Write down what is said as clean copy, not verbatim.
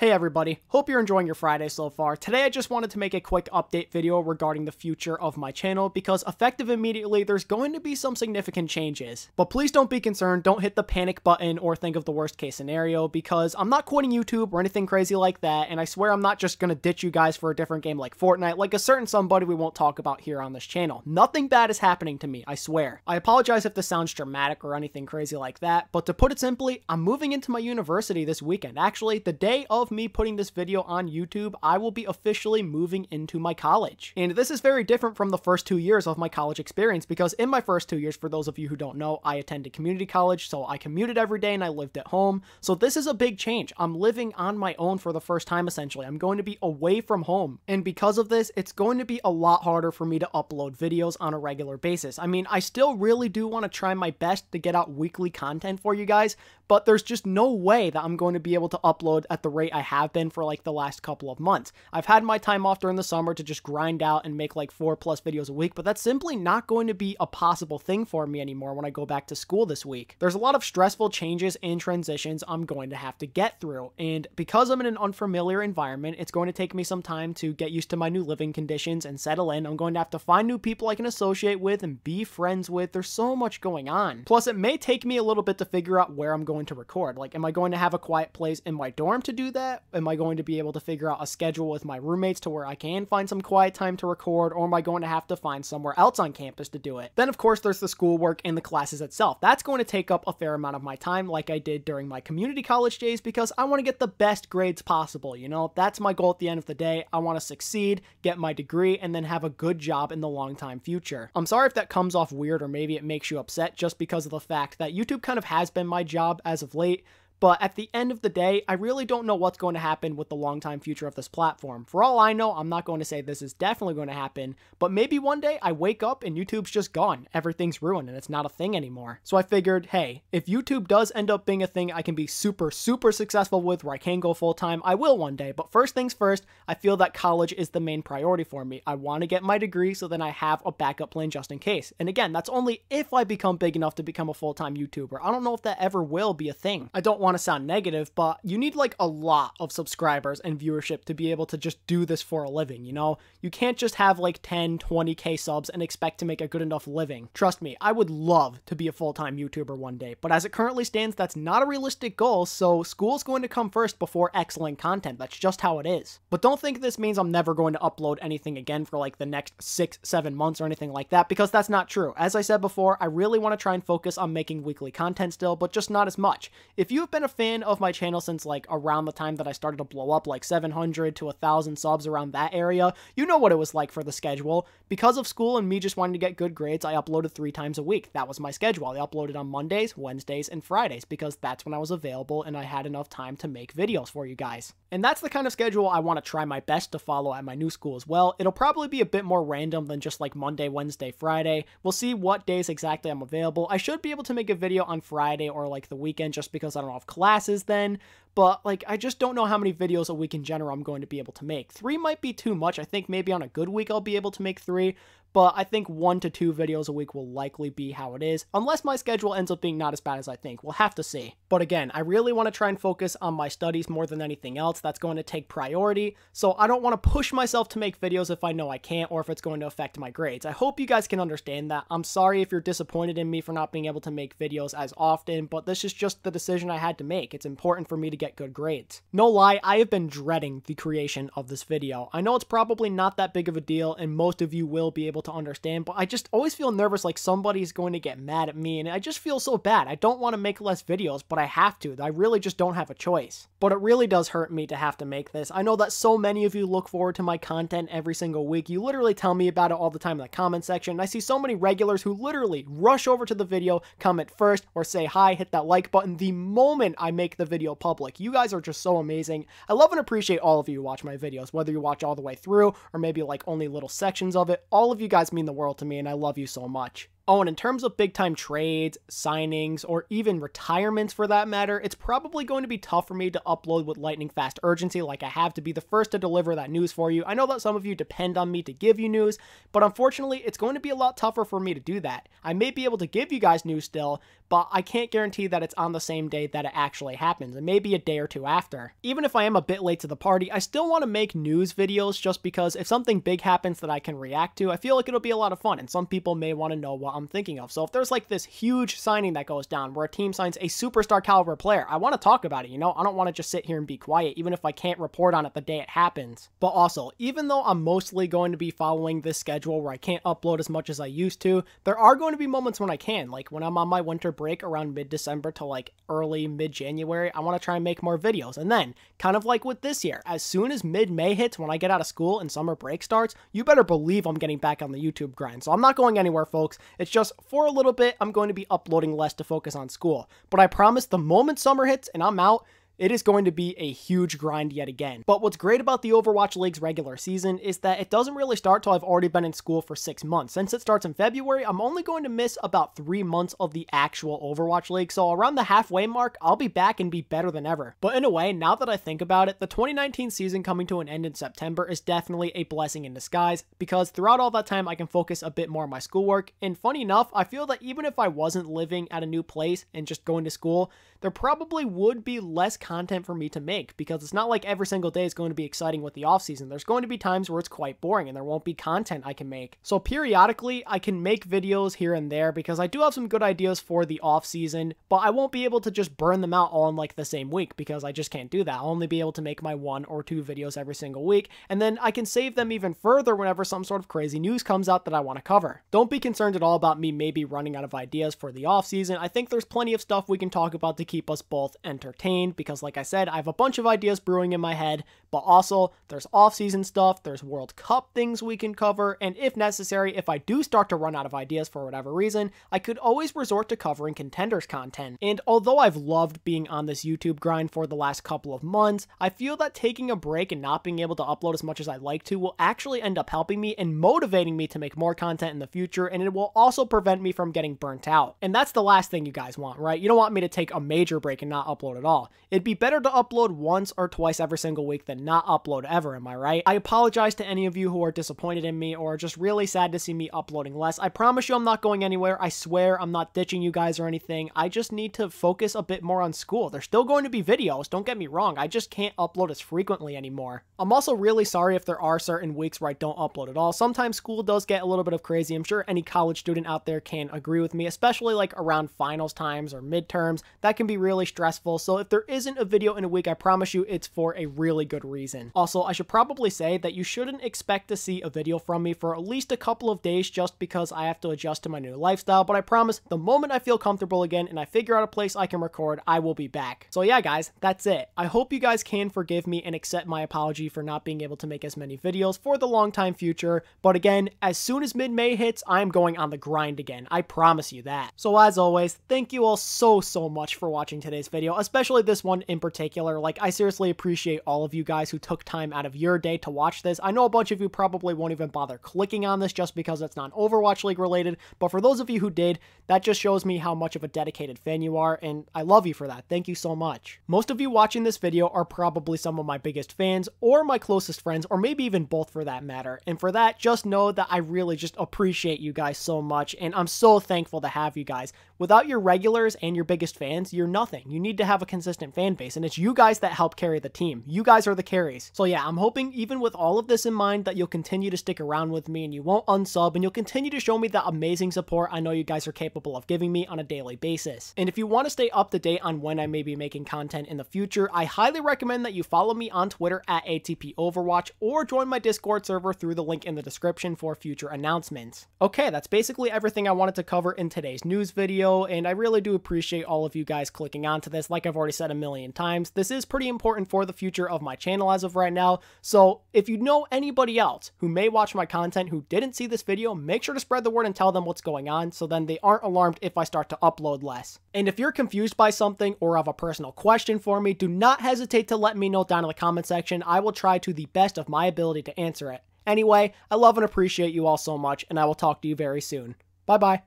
Hey everybody, hope you're enjoying your Friday so far. Today I just wanted to make a quick update video regarding the future of my channel because effective immediately there's going to be some significant changes. But please don't be concerned, don't hit the panic button or think of the worst case scenario because I'm not quitting YouTube or anything crazy like that, and I swear I'm not just gonna ditch you guys for a different game like Fortnite like a certain somebody we won't talk about here on this channel. Nothing bad is happening to me, I swear. I apologize if this sounds dramatic or anything crazy like that, but to put it simply, I'm moving into my university this weekend. Actually, the day of me putting this video on YouTube, I will be officially moving into my college. And this is very different from the first 2 years of my college experience because in my first 2 years, for those of you who don't know, I attended community college, so I commuted every day and I lived at home. So this is a big change. I'm living on my own for the first time essentially. I'm going to be away from home. And because of this, it's going to be a lot harder for me to upload videos on a regular basis. I mean, I still really do want to try my best to get out weekly content for you guys, but there's just no way that I'm going to be able to upload at the rate I have been for like the last couple of months. I've had my time off during the summer to just grind out and make like 4+ videos a week, but that's simply not going to be a possible thing for me anymore when I go back to school this week. There's a lot of stressful changes and transitions I'm going to have to get through, and because I'm in an unfamiliar environment, it's going to take me some time to get used to my new living conditions and settle in. I'm going to have to find new people I can associate with and be friends with. There's so much going on. Plus, it may take me a little bit to figure out where I'm going to record. Like, am I going to have a quiet place in my dorm to do that? Am I going to be able to figure out a schedule with my roommates to where I can find some quiet time to record, or am I going to have to find somewhere else on campus to do it? Then of course there's the schoolwork and the classes itself. That's going to take up a fair amount of my time like I did during my community college days because I want to get the best grades possible, you know? That's my goal at the end of the day. I want to succeed, get my degree, and then have a good job in the long time future. I'm sorry if that comes off weird or maybe it makes you upset just because of the fact that YouTube kind of has been my job as of late. But at the end of the day, I really don't know what's going to happen with the long-time future of this platform. For all I know, I'm not going to say this is definitely going to happen, but maybe one day I wake up and YouTube's just gone. Everything's ruined and it's not a thing anymore. So I figured, hey, if YouTube does end up being a thing I can be super successful with where I can go full-time, I will one day. But first things first, I feel that college is the main priority for me. I want to get my degree so then I have a backup plan just in case. And again, that's only if I become big enough to become a full-time YouTuber. I don't know if that ever will be a thing. I don't want to sound negative, but you need like a lot of subscribers and viewership to be able to just do this for a living, you know? You can't just have like 10, 20k subs and expect to make a good enough living. Trust me, I would love to be a full-time YouTuber one day, but as it currently stands, that's not a realistic goal, so school's going to come first before excellent content. That's just how it is. But don't think this means I'm never going to upload anything again for like the next 6-7 months or anything like that, because that's not true. As I said before, I really want to try and focus on making weekly content still, but just not as much. If you've been a fan of my channel since like around the time that I started to blow up, like 700 to 1,000 subs, around that area, you know what it was like for the schedule. Because of school and me just wanting to get good grades, I uploaded 3 times a week. That was my schedule. I uploaded on Mondays, Wednesdays, and Fridays because that's when I was available and I had enough time to make videos for you guys. And that's the kind of schedule I want to try my best to follow at my new school as well. It'll probably be a bit more random than just like Monday, Wednesday, Friday. We'll see what days exactly I'm available. I should be able to make a video on Friday or like the weekend just because I don't have classes then. But like, I just don't know how many videos a week in general I'm going to be able to make. 3 might be too much. I think maybe on a good week I'll be able to make 3. But I think 1 to 2 videos a week will likely be how it is, unless my schedule ends up being not as bad as I think. We'll have to see. But again, I really want to try and focus on my studies more than anything else. That's going to take priority, so I don't want to push myself to make videos if I know I can't or if it's going to affect my grades. I hope you guys can understand that. I'm sorry if you're disappointed in me for not being able to make videos as often, but this is just the decision I had to make. It's important for me to get good grades. No lie, I have been dreading the creation of this video. I know it's probably not that big of a deal, and most of you will be able to understand, but I just always feel nervous like somebody's going to get mad at me, and I just feel so bad. I don't want to make less videos, but I have to. I really just don't have a choice. But it really does hurt me to have to make this. I know that so many of you look forward to my content every single week. You literally tell me about it all the time in the comment section. I see so many regulars who literally rush over to the video, comment first, or say hi, hit that like button the moment I make the video public. You guys are just so amazing. I love and appreciate all of you who watch my videos, whether you watch all the way through or maybe like only little sections of it. All of you guys mean the world to me, and I love you so much. Oh, and in terms of big time trades, signings, or even retirements for that matter, it's probably going to be tough for me to upload with lightning fast urgency, like I have to be the first to deliver that news for you. I know that some of you depend on me to give you news, but unfortunately, it's going to be a lot tougher for me to do that. I may be able to give you guys news still, but I can't guarantee that it's on the same day that it actually happens. It may be a day or two after. Even if I am a bit late to the party, I still want to make news videos just because if something big happens that I can react to, I feel like it'll be a lot of fun, and some people may want to know what I'm thinking of. So if there's like this huge signing that goes down where a team signs a superstar caliber player, I want to talk about it, you know? I don't want to just sit here and be quiet, even if I can't report on it the day it happens. But also, even though I'm mostly going to be following this schedule where I can't upload as much as I used to, there are going to be moments when I can, like when I'm on my winter break around mid-December to like early mid-January, I want to try and make more videos. And then, kind of like with this year, as soon as mid-May hits when I get out of school and summer break starts, you better believe I'm getting back on the YouTube grind. So I'm not going anywhere, folks. It's just for a little bit, I'm going to be uploading less to focus on school. But I promise the moment summer hits and I'm out, it is going to be a huge grind yet again. But what's great about the Overwatch League's regular season is that it doesn't really start till I've already been in school for 6 months. Since it starts in February, I'm only going to miss about 3 months of the actual Overwatch League, so around the halfway mark, I'll be back and be better than ever. But in a way, now that I think about it, the 2019 season coming to an end in September is definitely a blessing in disguise, because throughout all that time, I can focus a bit more on my schoolwork, and funny enough, I feel that even if I wasn't living at a new place and just going to school, there probably would be less content for me to make, because it's not like every single day is going to be exciting with the off season. There's going to be times where it's quite boring and there won't be content I can make. So periodically I can make videos here and there because I do have some good ideas for the off season, but I won't be able to just burn them out all in like the same week because I just can't do that. I'll only be able to make my 1 or 2 videos every single week, and then I can save them even further whenever some sort of crazy news comes out that I want to cover. Don't be concerned at all about me maybe running out of ideas for the off season. I think there's plenty of stuff we can talk about to keep us both entertained, because like I said, I have a bunch of ideas brewing in my head, but also there's off-season stuff, there's World Cup things we can cover, and if necessary, if I do start to run out of ideas for whatever reason, I could always resort to covering contenders content. And although I've loved being on this YouTube grind for the last couple of months, I feel that taking a break and not being able to upload as much as I'd like to will actually end up helping me and motivating me to make more content in the future, and it will also prevent me from getting burnt out. And that's the last thing you guys want, right? You don't want me to take a major break and not upload at all. It'd be better to upload once or twice every single week than not upload ever, am I right? I apologize to any of you who are disappointed in me or are just really sad to see me uploading less. I promise you I'm not going anywhere. I swear I'm not ditching you guys or anything. I just need to focus a bit more on school. There's still going to be videos, don't get me wrong. I just can't upload as frequently anymore. I'm also really sorry if there are certain weeks where I don't upload at all. Sometimes school does get a little bit of crazy. I'm sure any college student out there can agree with me, especially like around finals times or midterms. That can be really stressful. So if there isn't a video in a week, I promise you it's for a really good reason. Also, I should probably say that you shouldn't expect to see a video from me for at least a couple of days just because I have to adjust to my new lifestyle, but I promise the moment I feel comfortable again and I figure out a place I can record, I will be back. So yeah, guys, that's it. I hope you guys can forgive me and accept my apology for not being able to make as many videos for the long time future, but again, as soon as mid-May hits, I'm going on the grind again. I promise you that. So as always, thank you all so much for watching today's video, especially this one in particular. Like, I seriously appreciate all of you guys who took time out of your day to watch this. I know a bunch of you probably won't even bother clicking on this just because it's not Overwatch League related, but for those of you who did, that just shows me how much of a dedicated fan you are, and I love you for that. Thank you so much. Most of you watching this video are probably some of my biggest fans, or my closest friends, or maybe even both for that matter, and for that, just know that I really just appreciate you guys so much, and I'm so thankful to have you guys. Without your regulars and your biggest fans, you're nothing. You need to have a consistent fan base, and it's you guys that help carry the team. You guys are the carries. So yeah, I'm hoping even with all of this in mind that you'll continue to stick around with me and you won't unsub, and you'll continue to show me the amazing support I know you guys are capable of giving me on a daily basis. And if you want to stay up to date on when I may be making content in the future, I highly recommend that you follow me on Twitter at ATP Overwatch or join my Discord server through the link in the description for future announcements. Okay, that's basically everything I wanted to cover in today's news video, and I really do appreciate all of you guys clicking onto this. Like I've already said a million times, this is pretty important for the future of my channel as of right now, so if you know anybody else who may watch my content who didn't see this video, make sure to spread the word and tell them what's going on so then they aren't alarmed if I start to upload less. And if you're confused by something or have a personal question for me, do not hesitate to let me know down in the comment section. I will try to the best of my ability to answer it. Anyway, I love and appreciate you all so much, and I will talk to you very soon. Bye bye.